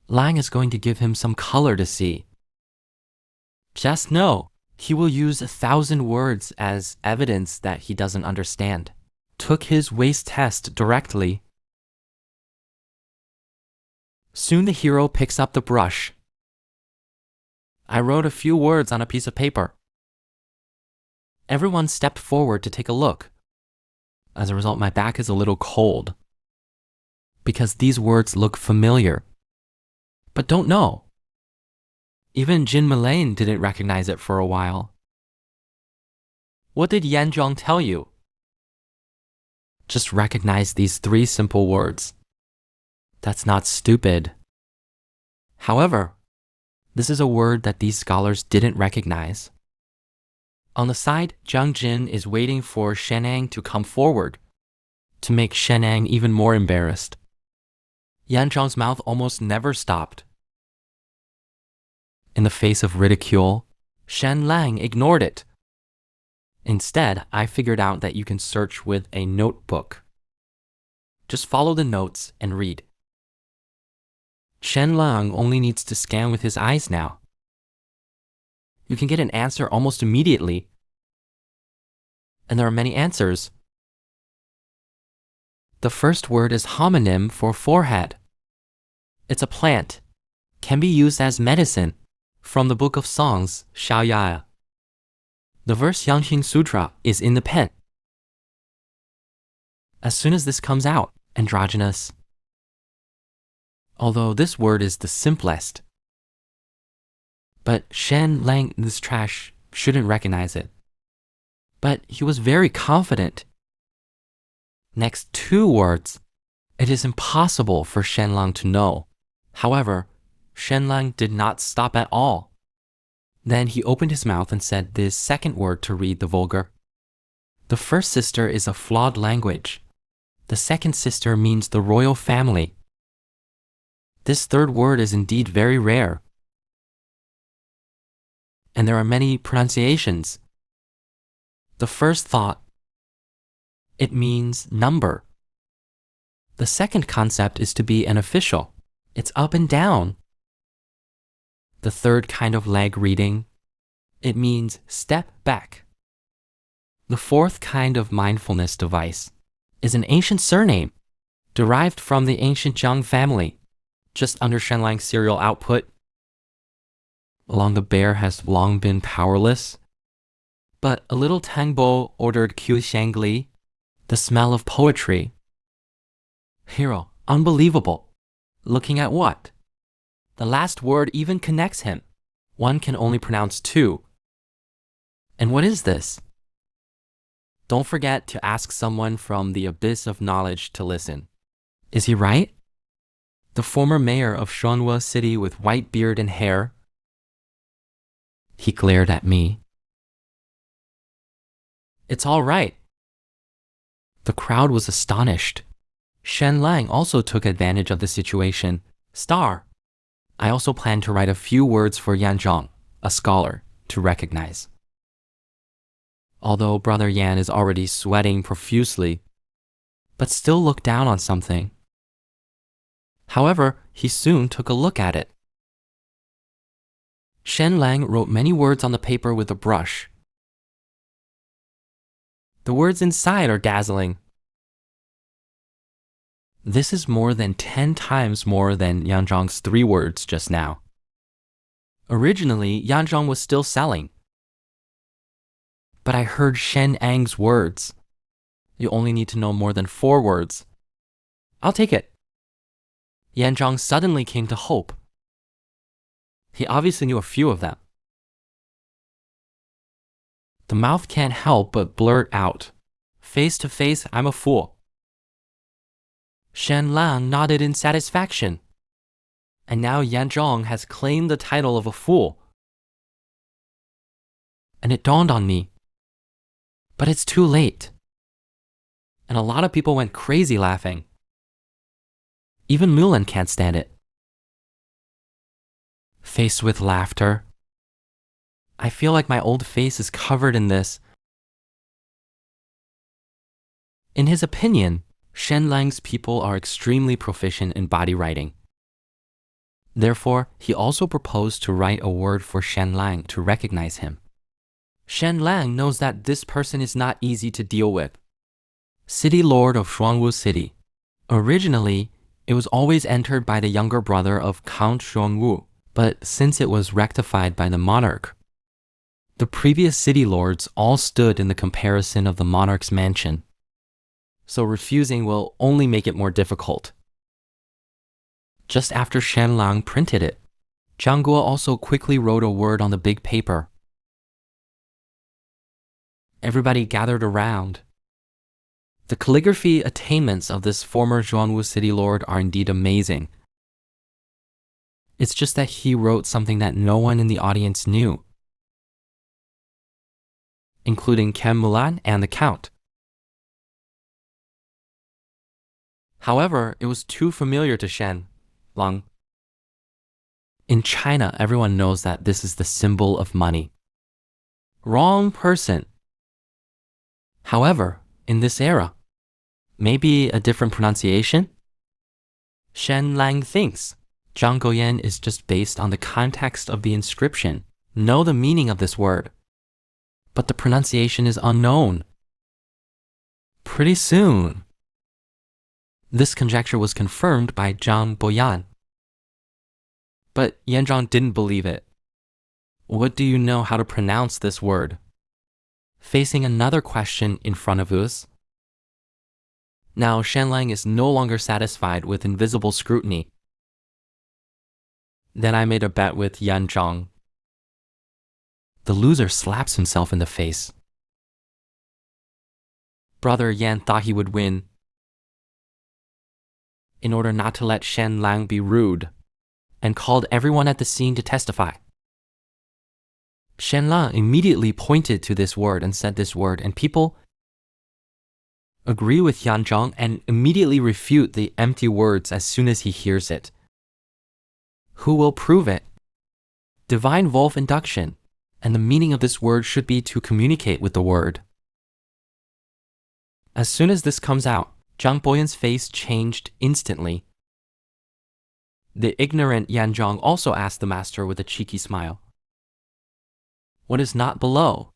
Lang is going to give him some color to see. Just know, he will use 1,000 words as evidence that he doesn't understand. Took his waist test directly. Soon the hero picks up the brush. I wrote a few words on a piece of paper. Everyone stepped forward to take a look. As a result, my back is a little cold because these words look familiar, but don't know. Even Jin Malaine didn't recognize it for a while. What did Yanzhong tell you? Just recognize these 3 simple words. That's not stupid. However, this is a word that these scholars didn't recognize. On the side, Jiang Jin is waiting for Shenang to come forward to make Shenang even more embarrassed. Yanzhong's mouth almost never stopped. In the face of ridicule, Shen Lang ignored it. Instead, I figured out that you can search with a notebook. Just follow the notes and read. Shen Lang only needs to scan with his eyes now. You can get an answer almost immediately. And there are many answers. The first word is homonym for forehead. It's a plant, can be used as medicine, from the Book of Songs, Xiaoya. The verse Yangxing Sutra is in the pen. As soon as this comes out, androgynous. Although this word is the simplest. But Shen Lang, this trash, shouldn't recognize it. But he was very confident. Next 2 words, it is impossible for Shen Lang to know. However, Shen Lang did not stop at all. Then he opened his mouth and said this second word to read the vulgar. The first sister is a flawed language. The second sister means the royal family. This third word is indeed very rare. And there are many pronunciations. The first thought, it means number. The second concept is to be an official. It's up and down. The third kind of leg reading, it means step back. The fourth kind of mindfulness device is an ancient surname derived from the ancient Zhang family, just under Shen Lang's serial output. Long the bear has long been powerless, but a little Tangbo ordered Qiu Shangli, the smell of poetry. Hero, unbelievable. Looking at what? The last word even connects him. One can only pronounce 2. And what is this? Don't forget to ask someone from the abyss of knowledge to listen. Is he right? The former mayor of Shuanhua City with white beard and hair? He glared at me. It's all right. The crowd was astonished. Shen Lang also took advantage of the situation. Star. I also plan to write a few words for Yanzhong, a scholar, to recognize. Although Brother Yan is already sweating profusely, but still looked down on something. However, he soon took a look at it. Shen Lang wrote many words on the paper with a brush. The words inside are dazzling. This is more than 10 times more than Yanzhong's 3 words just now. Originally, Yanzhong was still selling. But I heard Shen Ang's words. You only need to know more than 4 words. I'll take it. Yanzhong suddenly came to hope. He obviously knew a few of them. The mouth can't help but blurt out, face to face, I'm a fool. Shen Lang nodded in satisfaction. And now Yanzhong has claimed the title of a fool. And it dawned on me. But it's too late. And a lot of people went crazy laughing. Even Mulan can't stand it. Faced with laughter, I feel like my old face is covered in this. In his opinion, Shen Lang's people are extremely proficient in body writing. Therefore, he also proposed to write a word for Shen Lang to recognize him. Shen Lang knows that this person is not easy to deal with. City Lord of Shuangwu City. Originally, it was always entered by the younger brother of Count Shuangwu, but since it was rectified by the monarch, the previous city lords all stood in the comparison of the monarch's mansion. So refusing will only make it more difficult. Just after Shen Lang printed it, Zhang Guo also quickly wrote a word on the big paper. Everybody gathered around. The calligraphy attainments of this former Zhuangwu city lord are indeed amazing. It's just that he wrote something that no one in the audience knew, including Ken Mulan and the Count. However, it was too familiar to Shen Lang. In China, everyone knows that this is the symbol of money. Wrong person. However, in this era, maybe a different pronunciation? Shen Lang thinks Zhang Guoyan is just based on the context of the inscription. Know the meaning of this word, but the pronunciation is unknown. Pretty soon, this conjecture was confirmed by Zhang Guoyan. But Yanzhang didn't believe it. What do you know how to pronounce this word? Facing another question in front of us. Now Shen Lang is no longer satisfied with invisible scrutiny. Then I made a bet with Yanzhang. The loser slaps himself in the face. Brother Yan thought he would win. In order not to let Shen Lang be rude, and called everyone at the scene to testify. Shen Lang immediately pointed to this word and said this word, and people agree with Yanzhang and immediately refute the empty words as soon as he hears it. Who will prove it? Divine Wolf induction, and the meaning of this word should be to communicate with the word. As soon as this comes out, Zhang Boyan's face changed instantly. The ignorant Yanzhang also asked the master with a cheeky smile, "What is not below?"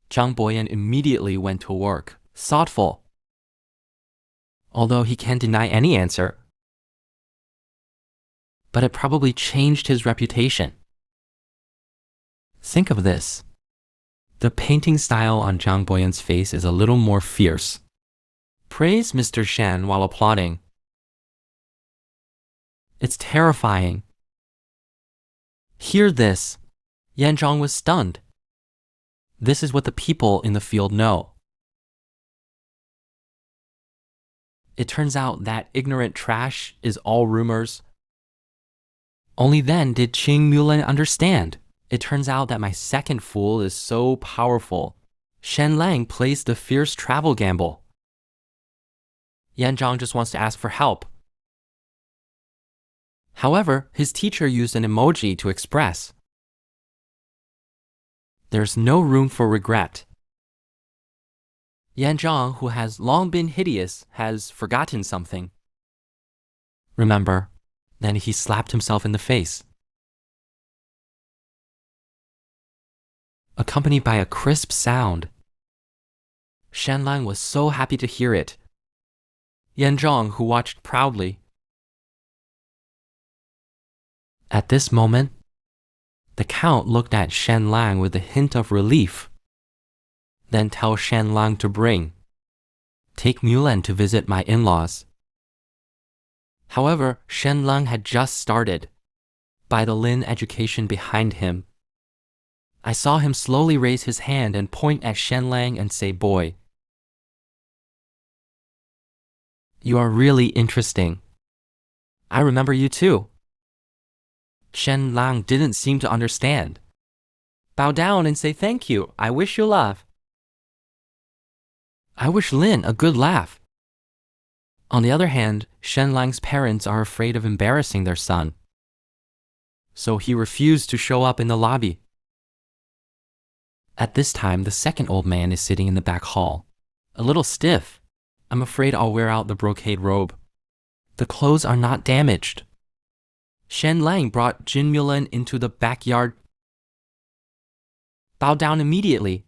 Zhang Boyan immediately went to work, thoughtful. Although he can't deny any answer, but it probably changed his reputation. Think of this. The painting style on Zhang Boyan's face is a little more fierce. Praise Mr. Shen while applauding. It's terrifying. Hear this. Yanzhang was stunned. This is what the people in the field know. It turns out that ignorant trash is all rumors. Only then did Qing Mulan understand. It turns out that my second fool is so powerful. Shen Lang plays the fierce travel gamble. Yanzhang just wants to ask for help. However, his teacher used an emoji to express. There's no room for regret. Yanzhang, who has long been hideous, has forgotten something. Remember, then he slapped himself in the face. Accompanied by a crisp sound. Shen Lang was so happy to hear it. Yanzhang, who watched proudly. At this moment, the Count looked at Shen Lang with a hint of relief. Then tell Shen Lang to take Mulan to visit my in-laws. However, Shen Lang had just started. By the Lin education behind him, I saw him slowly raise his hand and point at Shen Lang and say, "Boy, you are really interesting. I remember you too." Shen Lang didn't seem to understand. Bow down and say thank you. I wish you laugh. I wish Lin a good laugh. On the other hand, Shen Lang's parents are afraid of embarrassing their son. So he refused to show up in the lobby. At this time, the second old man is sitting in the back hall. A little stiff. I'm afraid I'll wear out the brocade robe. The clothes are not damaged. Shen Lang brought Jin Mulan into the backyard. Bow down immediately.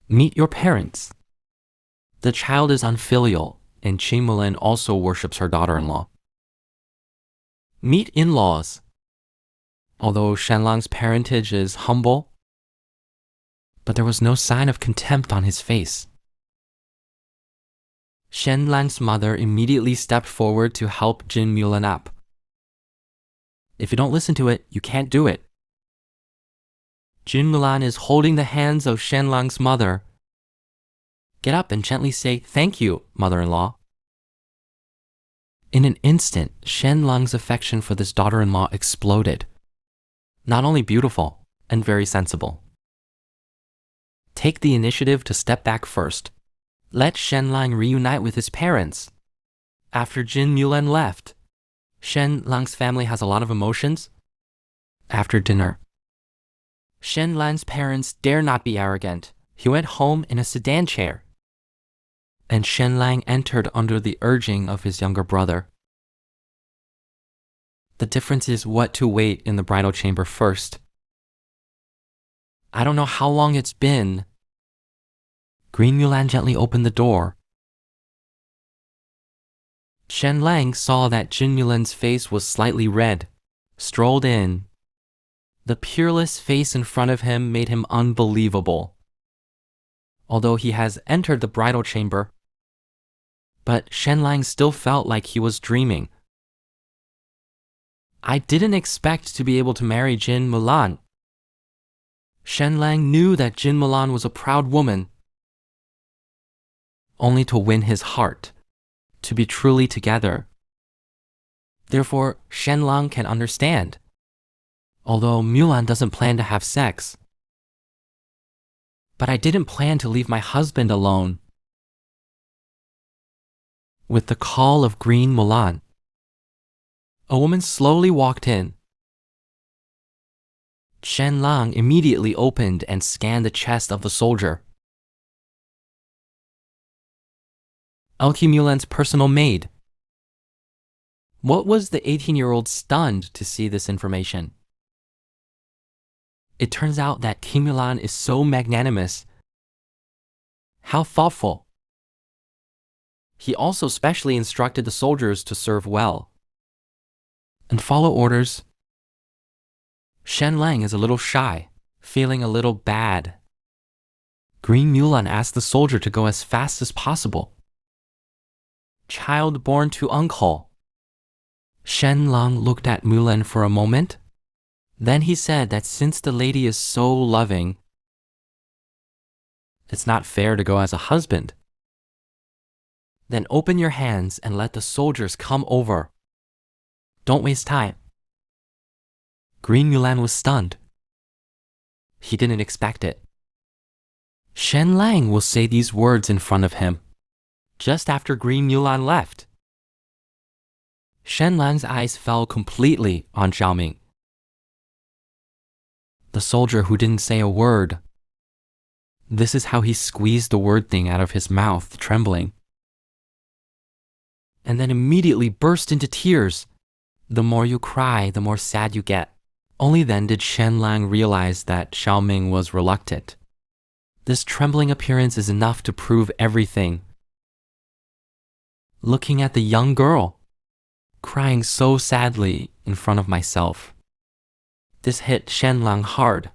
Meet your parents. The child is unfilial, and Jin Mulan also worships her daughter-in-law. Meet in-laws. Although Shen Lang's parentage is humble, but there was no sign of contempt on his face. Shen Lang's mother immediately stepped forward to help Jin Mulan up. If you don't listen to it, you can't do it. Jin Mulan is holding the hands of Shen Lang's mother. Get up and gently say, "Thank you, mother-in-law." In an instant, Shen Lang's affection for this daughter-in-law exploded. Not only beautiful, and very sensible. Take the initiative to step back first. Let Shen Lang reunite with his parents. After Jin Mulan left, Shen Lang's family has a lot of emotions. After dinner, Shen Lang's parents dare not be arrogant. He went home in a sedan chair, and Shen Lang entered under the urging of his younger brother. The difference is what to wait in the bridal chamber first. I don't know how long it's been. Green Mulan gently opened the door. Shen Lang saw that Jin Mulan's face was slightly red, strolled in. The peerless face in front of him made him unbelievable. Although he has entered the bridal chamber, but Shen Lang still felt like he was dreaming. I didn't expect to be able to marry Jin Mulan. Shen Lang knew that Jin Mulan was a proud woman, only to win his heart, to be truly together. Therefore, Shen Lang can understand, although Mulan doesn't plan to have sex. But I didn't plan to leave my husband alone. With the call of Green Mulan, a woman slowly walked in. Shen Lang immediately opened and scanned the chest of the soldier. LQ Mulan's personal maid. What was the 18-year-old stunned to see this information? It turns out that King Mulan is so magnanimous. How thoughtful. He also specially instructed the soldiers to serve well and follow orders. Shen Lang is a little shy, feeling a little bad. Green Mulan asked the soldier to go as fast as possible. Child born to uncle. Shen Lang looked at Mulan for a moment. Then he said that since the lady is so loving, it's not fair to go as a husband. Then open your hands and let the soldiers come over. Don't waste time. Green Mulan was stunned. He didn't expect it. Shen Lang will say these words in front of him, just after Green Mulan left. Shen Lang's eyes fell completely on Xiaoming, the soldier who didn't say a word. This is how he squeezed the word thing out of his mouth, trembling, and then immediately burst into tears. The more you cry, the more sad you get. Only then did Shen Lang realize that Xiaoming was reluctant. This trembling appearance is enough to prove everything. Looking at the young girl, crying so sadly in front of myself, this hit Shen Lang hard.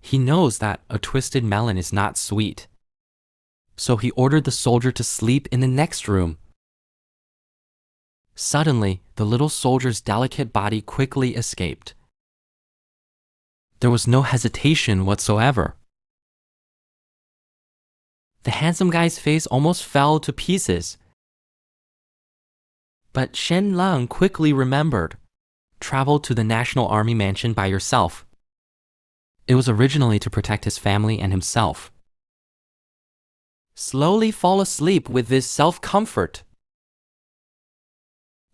He knows that a twisted melon is not sweet, so he ordered the soldier to sleep in the next room. Suddenly, the little soldier's delicate body quickly escaped. There was no hesitation whatsoever. The handsome guy's face almost fell to pieces. But Shen Lang quickly remembered. Travel to the National Army mansion by yourself. It was originally to protect his family and himself. Slowly fall asleep with this self-comfort.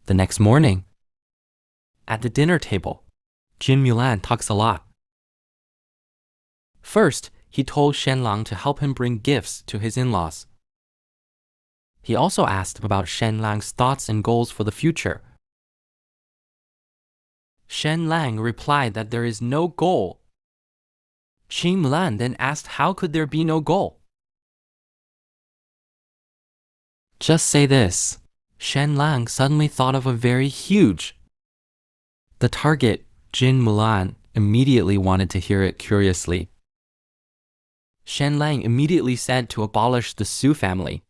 The next morning, at the dinner table, Jin Mulan talks a lot. First, he told Shen Lang to help him bring gifts to his in-laws. He also asked about Shen Lang's thoughts and goals for the future. Shen Lang replied that there is no goal. Qing Mulan then asked how could there be no goal? Just say this. Shen Lang suddenly thought of a very huge. The target, Jin Mulan, immediately wanted to hear it curiously. Shen Lang immediately said to abolish the Su family.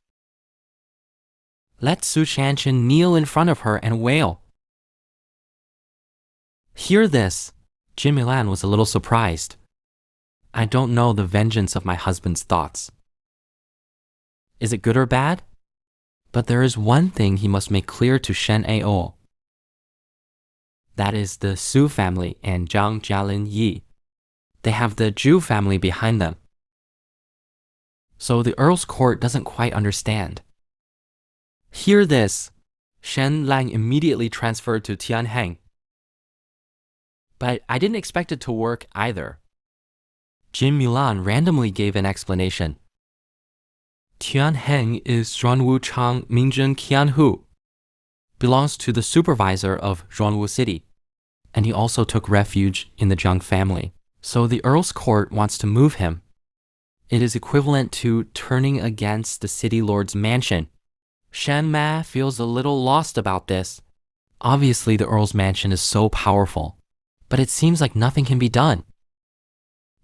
Let Su Shanshan kneel in front of her and wail. Hear this. Jin Mulan was a little surprised. I don't know the vengeance of my husband's thoughts. Is it good or bad? But there is one thing he must make clear to Shen Ao. That is the Su family and Zhang Jialin Yi. They have the Zhu family behind them. So the Earl's court doesn't quite understand. Hear this. Shen Lang immediately transferred to Tianheng. But I didn't expect it to work either. Jin Mulan randomly gave an explanation. Tianheng is Zhuanwu Chang Mingjin Qianhu, belongs to the supervisor of Zhuanwu City, and he also took refuge in the Zhang family. So the Earl's court wants to move him. It is equivalent to turning against the city lord's mansion. Shen Ma feels a little lost about this. Obviously, the Earl's mansion is so powerful, but it seems like nothing can be done.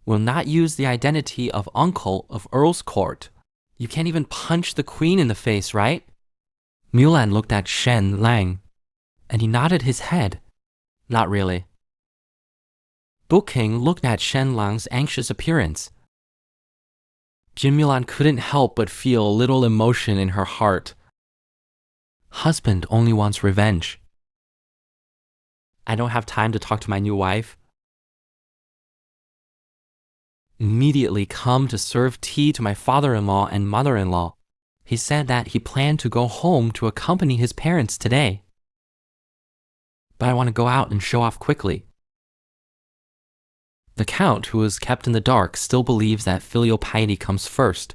Will not use the identity of uncle of Earl's court. You can't even punch the queen in the face, right? Mulan looked at Shen Lang, and he nodded his head. Not really. Bu-King looked at Shen Lang's anxious appearance. Jin Mulan couldn't help but feel a little emotion in her heart. Husband only wants revenge. I don't have time to talk to my new wife. Immediately come to serve tea to my father-in-law and mother-in-law. He said that he planned to go home to accompany his parents today. But I want to go out and show off quickly. The Count, who was kept in the dark, still believes that filial piety comes first.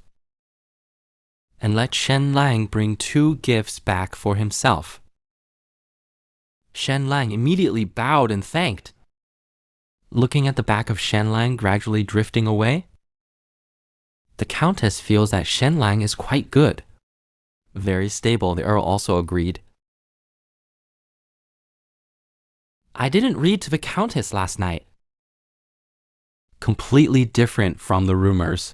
And let Shen Lang bring 2 gifts back for himself. Shen Lang immediately bowed and thanked. Looking at the back of Shen Lang gradually drifting away, the Countess feels that Shen Lang is quite good. Very stable, the Earl also agreed. I didn't read to the Countess last night. Completely different from the rumors.